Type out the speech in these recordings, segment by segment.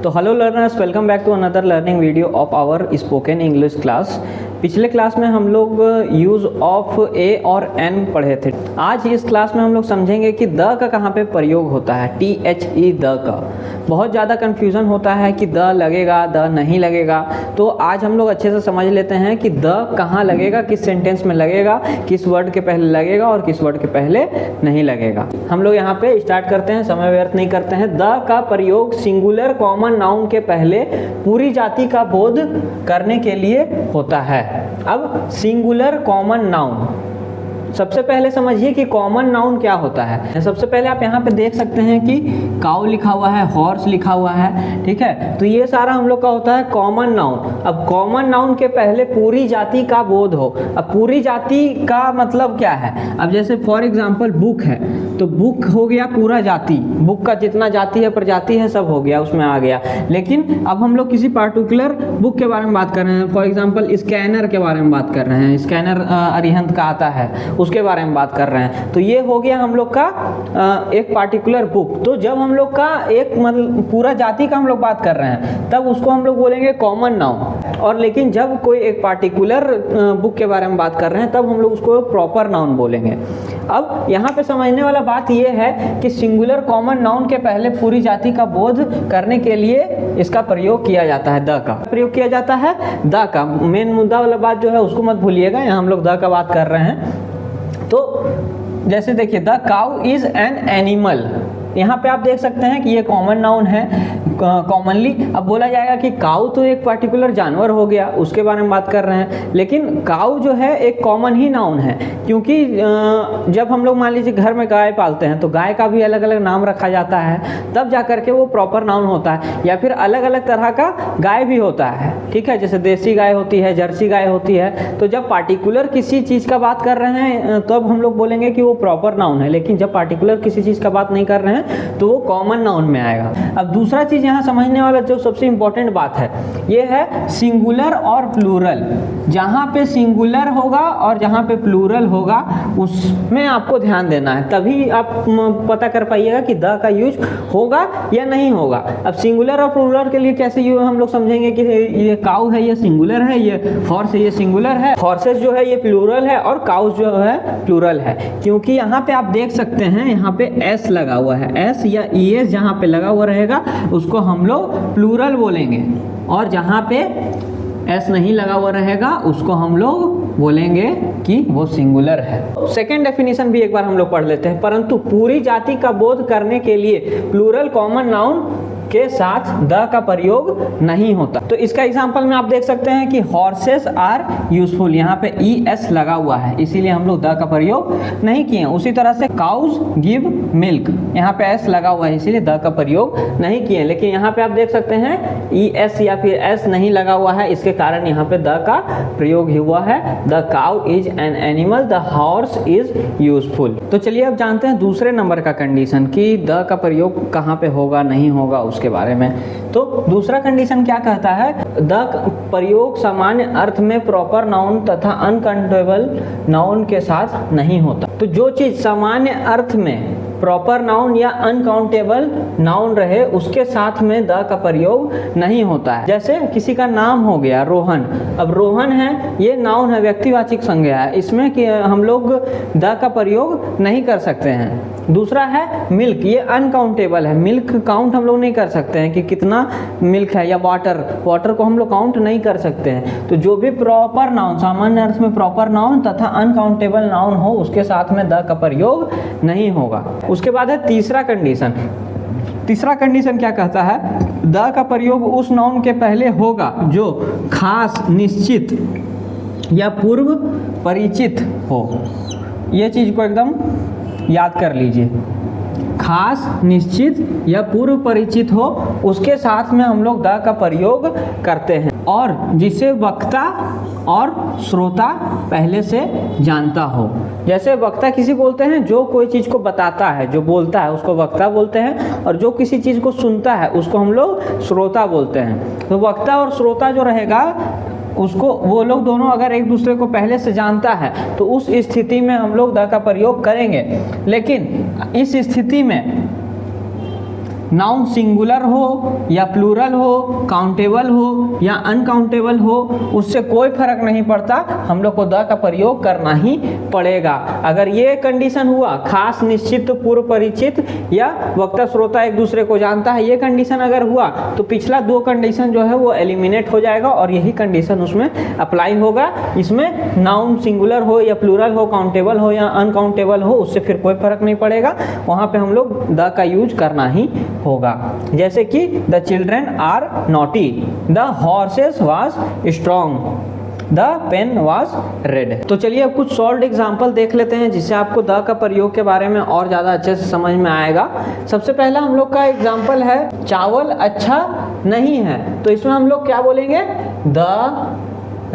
तो hello learners, welcome back to another learning video of our spoken English class. पिछले class में हम लोग यूज़ ऑफ ए और एन पढ़े थे। आज इस क्लास में हम लोग समझेंगे कि द का कहाँ पे प्रयोग होता है, THE द का। बहुत ज़्यादा कन्फ्यूज़न होता है कि द लगेगा, द नहीं लगेगा। तो आज हम लोग अच्छे से समझ लेते हैं कि द कहाँ लगेगा, किस सेंटेंस में लगेगा, किस वर्ड के पहले लगेगा और किस वर्ड के पहले नहीं लगेगा। हम लोग यहाँ पे स्टार्ट करते हैं, समय व्यर्थ नहीं करते हैं। द का प्रयोग सिंगुलर कॉमन नाउन के पहले पूरी जाति का बोध करने के लिए होता है। अब सिंगुलर कॉमन नाउन, सबसे पहले समझिए कि कॉमन नाउन क्या होता है। सबसे पहले आप यहाँ पे देख सकते हैं कि काऊ लिखा हुआ है, हॉर्स लिखा हुआ है, ठीक है। तो ये सारा हम लोग का होता है कॉमन नाउन। अब कॉमन नाउन के पहले पूरी जाति का बोध हो। अब पूरी जाति का मतलब क्या है? अब जैसे फॉर एग्जाम्पल बुक है, तो बुक हो गया पूरा जाति, बुक का जितना जाति है प्रजाति है सब हो गया, उसमें आ गया। लेकिन अब हम लोग किसी पार्टिकुलर बुक के बारे में बात कर रहे हैं। फॉर एग्जाम्पल स्कैनर के बारे में बात कर रहे हैं, स्कैनर अरिहंत का आता है, उसके बारे में बात कर रहे हैं। तो ये हो गया हम लोग का एक पार्टिकुलर बुक। तो जब हम लोग का एक मतलब पूरा जाति का हम लोग बात कर रहे हैं तब उसको हम लोग बोलेंगे कॉमन नाउन। और लेकिन जब कोई एक पार्टिकुलर बुक के बारे में बात कर रहे हैं तब हम लोग उसको प्रॉपर नाउन बोलेंगे। अब यहाँ पे समझने वाला बात यह है कि सिंगुलर कॉमन नाउन के पहले पूरी जाति का बोध करने के लिए इसका प्रयोग किया जाता है, द का प्रयोग किया जाता है। द का मेन मुद्दा वाला बात जो है उसको मत भूलिएगा, यहाँ हम लोग द का बात कर रहे हैं। तो जैसे देखिए, the cow is an animal, यहाँ पे आप देख सकते हैं कि ये कॉमन नाउन है कॉमनली। अब बोला जाएगा कि काऊ तो एक पर्टिकुलर जानवर हो गया, उसके बारे में बात कर रहे हैं। लेकिन काऊ जो है एक कॉमन ही नाउन है, क्योंकि जब हम लोग मान लीजिए घर में गाय पालते हैं तो गाय का भी अलग अलग नाम रखा जाता है, तब जा करके वो प्रॉपर नाउन होता है। या फिर अलग अलग तरह का गाय भी होता है, ठीक है। जैसे देसी गाय होती है, जर्सी गाय होती है। तो जब पार्टिकुलर किसी चीज़ का बात कर रहे हैं तो अब हम लोग बोलेंगे कि वो प्रॉपर नाउन है। लेकिन जब पार्टिकुलर किसी चीज़ का बात नहीं कर रहे हैं तो वो कॉमन नाउन में आएगा। अब दूसरा चीज़ यहाँ समझने वाला जो सबसे इंपॉर्टेंट बात है ये है सिंगुलर और प्लूरल। जहाँ पे सिंगुलर होगा और जहाँ पे प्लूरल होगा उसमें आपको ध्यान देना है, तभी आप पता कर पाइएगा कि द का यूज होगा या नहीं होगा। अब सिंगुलर और प्लूरल के लिए कैसे यूज हम लोग समझेंगे कि ये काऊ है ये सिंगुलर है, ये हॉर्स है ये सिंगुलर है, हॉर्सेस जो है ये प्लूरल है और काउस जो है प्लूरल है। क्योंकि यहाँ पे आप देख सकते हैं यहाँ पे एस लगा हुआ है, एस या ईएस जहाँ पे लगा हुआ रहेगा उसको हम लोग प्लूरल बोलेंगे, और जहाँ पे एस नहीं लगा हुआ रहेगा उसको हम लोग बोलेंगे कि वो सिंगुलर है। सेकेंड डेफिनेशन भी एक बार हम लोग पढ़ लेते हैं। परंतु पूरी जाति का बोध करने के लिए प्लूरल कॉमन नाउन के साथ द का प्रयोग नहीं होता। तो इसका एग्जांपल में आप देख सकते हैं कि हॉर्सेस आर यूजफुल, यहाँ पे ES लगा हुआ है इसीलिए हम लोग द का प्रयोग नहीं किए। उसी तरह से काउज गिव मिल्क, यहाँ पे S लगा हुआ है इसीलिए द का प्रयोग नहीं किए। लेकिन यहाँ पे आप देख सकते हैं ES या फिर S नहीं लगा हुआ है, इसके कारण यहाँ पे द का प्रयोग हुआ है। The cow is an animal, the horse is useful. तो चलिए अब जानते हैं दूसरे नंबर का कंडीशन कि द का प्रयोग कहाँ पे होगा नहीं होगा उसके बारे में। तो दूसरा कंडीशन क्या कहता है? द प्रयोग सामान्य अर्थ में प्रॉपर नाउन तथा अनकाउंटेबल नाउन के साथ नहीं होता। तो जो चीज सामान्य अर्थ में प्रॉपर नाउन या अनकाउंटेबल नाउन रहे उसके साथ में द का प्रयोग नहीं होता है। जैसे किसी का नाम हो गया रोहन, अब रोहन है ये नाउन है, व्यक्तिवाचक संज्ञा है, इसमें कि हम लोग द का प्रयोग नहीं कर सकते हैं। दूसरा है मिल्क, ये अनकाउंटेबल है, मिल्क काउंट हम लोग नहीं कर सकते हैं कि कितना मिल्क है, या वाटर, वाटर को हम लोग काउंट नहीं कर सकते हैं। तो जो भी प्रॉपर नाउन सामान्य अर्थ में प्रॉपर नाउन तथा अनकाउंटेबल नाउन हो उसके साथ में द का प्रयोग नहीं होगा। उसके बाद है तीसरा कंडीशन। तीसरा कंडीशन क्या कहता है? द का प्रयोग उस नाउन के पहले होगा जो खास, निश्चित या पूर्व परिचित हो। ये चीज को एकदम याद कर लीजिए, खास, निश्चित या पूर्व परिचित हो उसके साथ में हम लोग द का प्रयोग करते हैं, और जिसे वक्ता और श्रोता पहले से जानता हो। जैसे वक्ता किसी बोलते हैं जो कोई चीज़ को बताता है, जो बोलता है उसको वक्ता बोलते हैं, और जो किसी चीज़ को सुनता है उसको हम लोग श्रोता बोलते हैं। तो वक्ता और श्रोता जो रहेगा उसको वो लोग दोनों अगर एक दूसरे को पहले से जानता है तो उस स्थिति में हम लोग द का प्रयोग करेंगे। लेकिन इस स्थिति में नाउन सिंगुलर हो या प्लूरल हो, काउंटेबल हो या अनकाउंटेबल हो, उससे कोई फर्क नहीं पड़ता, हम लोग को द का प्रयोग करना ही पड़ेगा। अगर ये कंडीशन हुआ, खास, निश्चित, पूर्व परिचित या वक्ता श्रोता एक दूसरे को जानता है, ये कंडीशन अगर हुआ तो पिछला 2 कंडीशन जो है वो एलिमिनेट हो जाएगा और यही कंडीशन उसमें अप्लाई होगा। इसमें नाउन सिंगुलर हो या प्लूरल हो, काउंटेबल हो या अनकाउंटेबल हो, उससे फिर कोई फर्क नहीं पड़ेगा, वहाँ पे हम लोग द का यूज करना ही होगा। जैसे कि the children are naughty, the horses was strong, the pen was red. तो चलिए अब कुछ सॉल्व्ड एग्जाम्पल देख लेते हैं जिससे आपको द का प्रयोग के बारे में और ज़्यादा अच्छे से समझ में आएगा। सबसे पहला हम लोग का एग्जाम्पल है चावल अच्छा नहीं है, तो इसमें हम लोग क्या बोलेंगे, the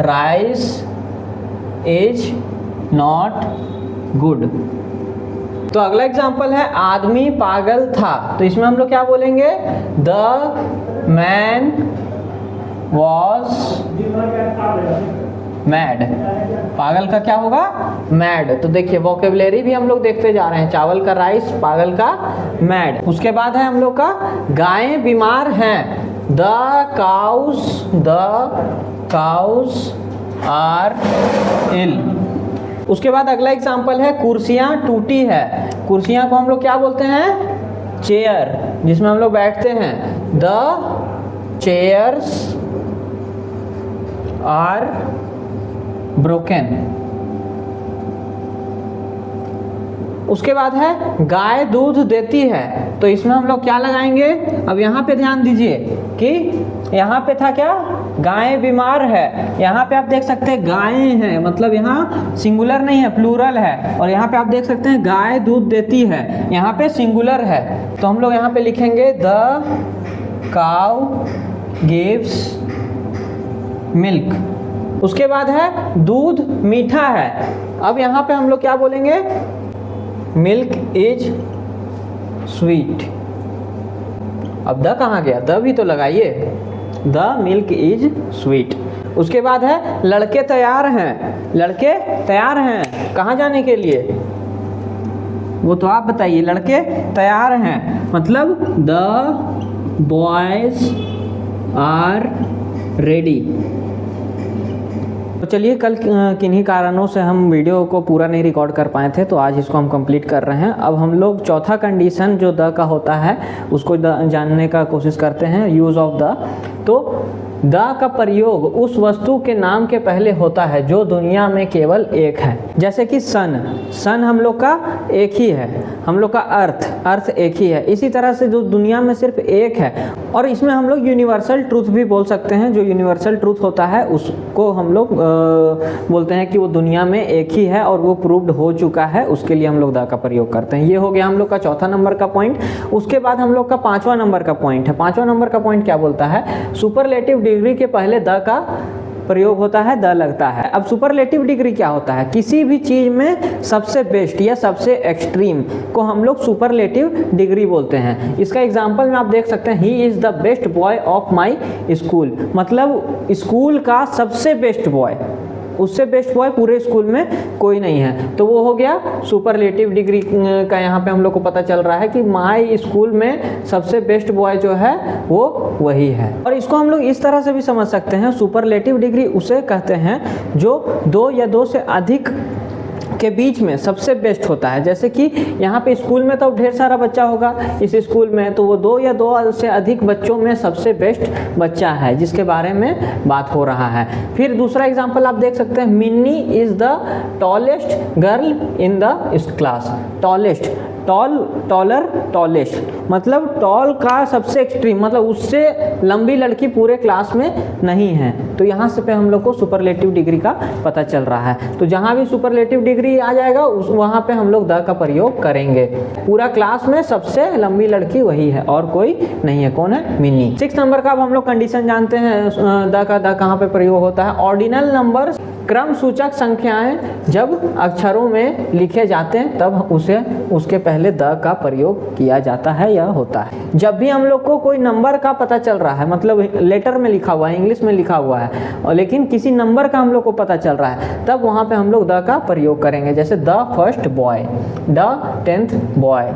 rice is not good. तो अगला एग्जाम्पल है आदमी पागल था, तो इसमें हम लोग क्या बोलेंगे, द मैन वॉज मैड। पागल का क्या होगा, मैड। तो देखिए वोकेबलरी भी हम लोग देखते जा रहे हैं, चावल का राइस, पागल का मैड। उसके बाद है हम लोग का गायें बीमार हैं, द काउस आर इल। उसके बाद अगला एग्जाम्पल है कुर्सियाँ टूटी है, कुर्सियाँ को हम लोग क्या बोलते हैं, चेयर, जिसमें हम लोग बैठते हैं, द चेयर्स आर ब्रोकन। उसके बाद है गाय दूध देती है, तो इसमें हम लोग क्या लगाएंगे, अब यहाँ पे ध्यान दीजिए कि यहाँ पे था क्या, गाय बीमार है, यहाँ पे आप देख सकते हैं गायें हैं, मतलब यहाँ सिंगुलर नहीं है, प्लूरल है, और यहाँ पे आप देख सकते हैं गाय दूध देती है, यहाँ पे सिंगुलर है, तो हम लोग यहाँ पे लिखेंगे द काउ गिव्स मिल्क। उसके बाद है दूध मीठा है, अब यहाँ पे हम लोग क्या बोलेंगे, मिल्क इज स्वीट। अब द कहाँ गया, द भी तो लगाइए, द मिल्क इज स्वीट। उसके बाद है लड़के तैयार हैं, लड़के तैयार हैं कहाँ जाने के लिए, वो तो आप बताइए, लड़के तैयार हैं मतलब द बॉयज आर रेडी। तो चलिए कल किन्हीं कारणों से हम वीडियो को पूरा नहीं रिकॉर्ड कर पाए थे, तो आज इसको हम कंप्लीट कर रहे हैं। अब हम लोग चौथा कंडीशन जो द का होता है उसको जानने का कोशिश करते हैं, यूज़ ऑफ द। तो द का प्रयोग उस वस्तु के नाम के पहले होता है जो दुनिया में केवल एक है, जैसे कि सन, सन हम लोग का एक ही है, हम लोग का अर्थ, अर्थ एक ही है। इसी तरह से जो दुनिया में सिर्फ एक है, और इसमें हम लोग यूनिवर्सल ट्रूथ भी बोल सकते हैं, जो यूनिवर्सल ट्रूथ होता है उसको हम लोग बोलते हैं कि वो दुनिया में एक ही है और वो प्रूव्ड हो चुका है, उसके लिए हम लोग द का प्रयोग करते हैं। ये हो गया हम लोग का चौथा नंबर का पॉइंट। उसके बाद हम लोग का 5वां नंबर का पॉइंट है। 5वां नंबर का पॉइंट क्या बोलता है, सुपरलेटिव डिग्री के पहले द का प्रयोग होता है, द लगता है। अब सुपरलेटिव डिग्री क्या होता है, किसी भी चीज़ में सबसे बेस्ट या सबसे एक्सट्रीम को हम लोग सुपरलेटिव डिग्री बोलते हैं। इसका एग्जांपल में आप देख सकते हैं, he is the best boy of my school, मतलब स्कूल का सबसे बेस्ट बॉय, उससे बेस्ट बॉय पूरे स्कूल में कोई नहीं है, तो वो हो गया सुपरलेटिव डिग्री का। यहाँ पे हम लोग को पता चल रहा है कि माय स्कूल में सबसे बेस्ट बॉय जो है वो वही है। और इसको हम लोग इस तरह से भी समझ सकते हैं, सुपरलेटिव डिग्री उसे कहते हैं जो 2 या 2 से अधिक के बीच में सबसे बेस्ट होता है। जैसे कि यहाँ पे स्कूल में तो ढेर सारा बच्चा होगा इस स्कूल में, तो वो 2 या 2 से अधिक बच्चों में सबसे बेस्ट बच्चा है जिसके बारे में बात हो रहा है। फिर दूसरा एग्जांपल आप देख सकते हैं, Minnie is the tallest girl in the class. Tallest, tall, taller, tallest, मतलब टॉल का सबसे एक्सट्रीम, मतलब उससे लंबी लड़की पूरे क्लास में नहीं है। तो यहाँ से पे हम लोग को सुपरलेटिव डिग्री का पता चल रहा है। तो जहाँ भी सुपरलेटिव डिग्री आ जाएगा वहाँ पे हम लोग द का प्रयोग करेंगे। पूरा क्लास में सबसे लंबी लड़की वही है और कोई नहीं है, कौन है, मिनी। 6 नंबर का अब हम लोग कंडीशन जानते हैं द का, द कहाँ पे प्रयोग होता है। ऑर्डिनल नंबर क्रम सूचक संख्याएं जब अक्षरों में लिखे जाते हैं तब उसके पहले द का प्रयोग किया जाता है या होता है। जब भी हम लोग को कोई नंबर का पता चल रहा है, मतलब लेटर में लिखा हुआ है, इंग्लिश में लिखा हुआ है, और लेकिन किसी नंबर का हम लोग को पता चल रहा है, तब वहाँ पे हम लोग द का प्रयोग करेंगे। जैसे the first boy, the 10th boy.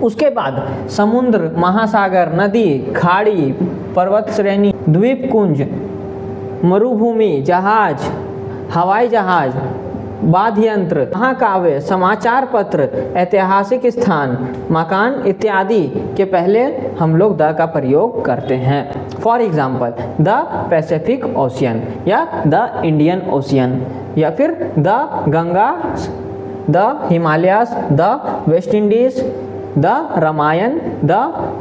उसके बाद समुद्र, महासागर, नदी, खाड़ी, पर्वत श्रेणी, द्वीपपुंज, मरुभूमि, जहाज, हवाई जहाज, वाद्य यंत्र, महाकाव्य, समाचार पत्र, ऐतिहासिक स्थान, मकान इत्यादि के पहले हम लोग द का प्रयोग करते हैं। For example the Pacific Ocean या द इंडियन ओशियन, या फिर the Ganga, the Himalayas, the West Indies, the Ramayan, the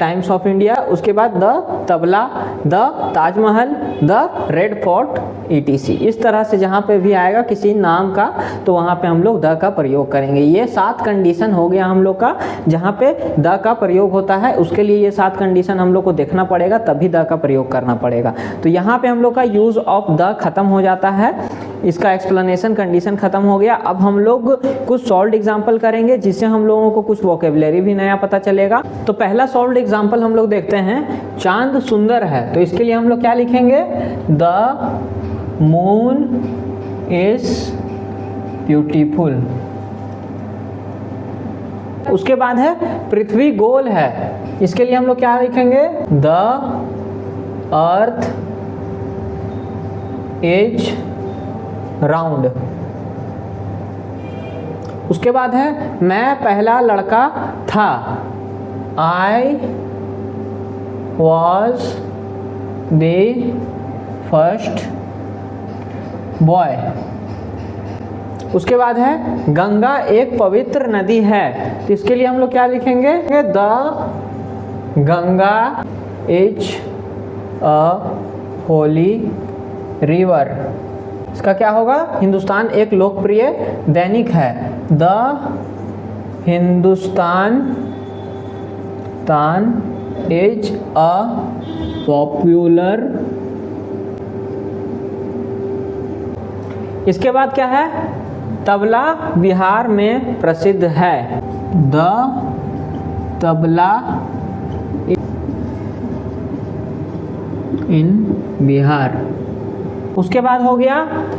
Times of India, उसके बाद the tabla, the Taj Mahal, the Red Fort etc। इस तरह से जहाँ पे भी आएगा किसी नाम का तो वहाँ पे हम लोग द का प्रयोग करेंगे। ये 7 कंडीशन हो गया हम लोग का जहाँ पे द का प्रयोग होता है। उसके लिए ये 7 कंडीशन हम लोग को देखना पड़ेगा, तभी द का प्रयोग करना पड़ेगा। तो यहाँ पे हम लोग का यूज ऑफ द खत्म हो जाता है, इसका एक्सप्लेनेशन कंडीशन खत्म हो गया। अब हम लोग कुछ सॉल्व्ड एग्जाम्पल करेंगे जिससे हम लोगों को कुछ वोकेबलरी भी नया पता चलेगा। तो पहला सॉल्व्ड एग्जाम्पल हम लोग देखते हैं, चांद सुंदर है। तो इसके लिए हम लोग क्या लिखेंगे, द मून इज ब्यूटीफुल। उसके बाद है पृथ्वी गोल है। इसके लिए हम लोग क्या लिखेंगे, द अर्थ इज राउंड। उसके बाद है मैं पहला लड़का था, I was the first boy. उसके बाद है गंगा एक पवित्र नदी है। तो इसके लिए हम लोग क्या लिखेंगे, the Ganga is a Holi river. इसका क्या होगा, हिंदुस्तान एक लोकप्रिय दैनिक है, the Hindustan is a popular. इसके बाद क्या है, तबला बिहार में प्रसिद्ध है, द तबला इन बिहार। उसके बाद हो गया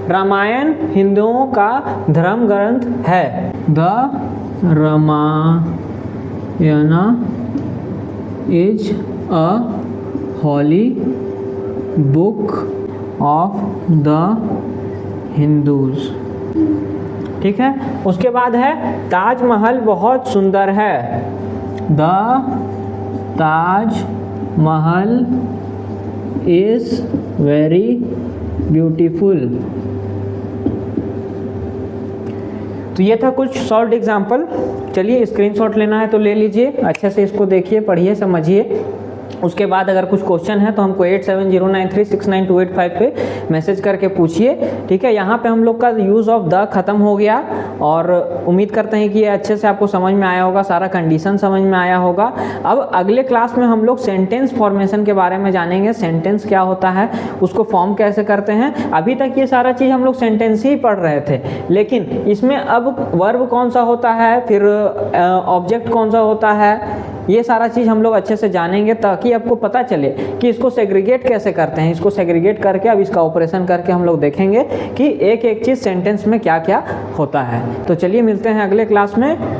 रामायण हिंदुओं का धर्म ग्रंथ है, the Ramayan is a holy book of the Hindus. ठीक है। उसके बाद है ताजमहल बहुत सुंदर है, the Taj Mahal is very beautiful. तो ये था कुछ सॉल्व्ड एग्जाम्पल। चलिए स्क्रीनशॉट लेना है तो ले लीजिए, अच्छे से इसको देखिए, पढ़िए, समझिए। उसके बाद अगर कुछ क्वेश्चन है तो हमको 8709369285 पे मैसेज करके पूछिए। ठीक है। यहाँ पे हम लोग का यूज़ ऑफ द खत्म हो गया और उम्मीद करते हैं कि ये अच्छे से आपको समझ में आया होगा, सारा कंडीशन समझ में आया होगा। अब अगले क्लास में हम लोग सेंटेंस फॉर्मेशन के बारे में जानेंगे, सेंटेंस क्या होता है, उसको फॉर्म कैसे करते हैं। अभी तक ये सारा चीज़ हम लोग सेंटेंस ही पढ़ रहे थे, लेकिन इसमें अब वर्ब कौन सा होता है, फिर ऑब्जेक्ट कौन सा होता है, ये सारा चीज़ हम लोग अच्छे से जानेंगे ताकि आपको पता चले कि इसको सेग्रीगेट कैसे करते हैं। इसको सेग्रीगेट करके अब इसका ऑपरेशन करके हम लोग देखेंगे कि एक एक चीज़ सेंटेंस में क्या क्या होता है। तो चलिए मिलते हैं अगले क्लास में।